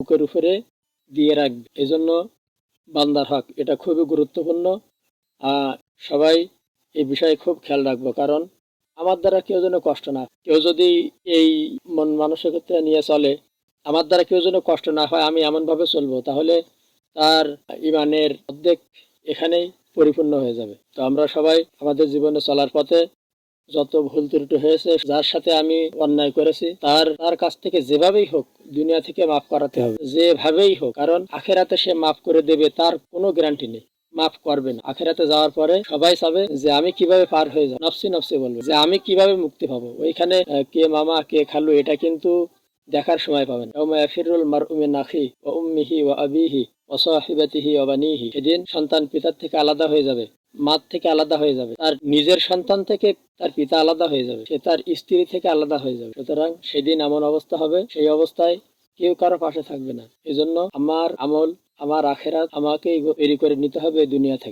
বুকের উপরে দিয়ে রাখবে। এজন্য বান্দার হক এটা খুবই গুরুত্বপূর্ণ। সবাই এই বিষয়ে খুব খেয়াল রাখবো, কারণ আমার দ্বারা কেউ যেন কষ্ট না, কেউ যদি এই মন মানসিকতা নিয়ে চলে, আমার দ্বারা কেউ যেন কষ্ট না হয়, আমি এমনভাবে চলবো, তাহলে তার ইমানের অর্ধেক এখানেই পরিপূর্ণ হয়ে যাবে। তো আমরা সবাই আমাদের জীবনে চলার পথে যত ভুল ত্রুটি হয়েছে, যার সাথে আমি অন্যায় করেছি, তার কাছ থেকে যেভাবেই হোক দুনিয়া থেকে মাফ করাতে হবে, যেভাবেই হোক। কারণ আখেরাতে সে মাফ করে দেবে তার কোনো গ্যারান্টি নেই, মাফ করবে না। আখেরাতে যাওয়ার পরে সবাই চাবে যে আমি কিভাবে পার হয়ে যাব, নফসি নফসি বলবে যে আমি কিভাবে মুক্তি পাবো। ওইখানে কে মামা কে খালু এটা কিন্তু দেখার সময় পাবেন। ইয়াউমা ইয়াফিরুল মারউ মিন আখিহি ওয়া উম্মিহি ওয়া আবিহি ওয়া সাহিবাতিহি ওয়া বানিহি। সেদিন সন্তান পিতার থেকে আলাদা হয়ে যাবে, মার থেকে আলাদা হয়ে যাবে, তার নিজের সন্তান থেকে তার পিতা আলাদা হয়ে যাবে, সে তার স্ত্রী থেকে আলাদা হয়ে যাবে। সুতরাং সেদিন এমন অবস্থা হবে, সেই অবস্থায় কেউ কারো পাশে থাকবে না। এজন্য আমার আমল, আমার আখেরাত আমাকেই তৈরি করে নিতে হবে দুনিয়া থেকে।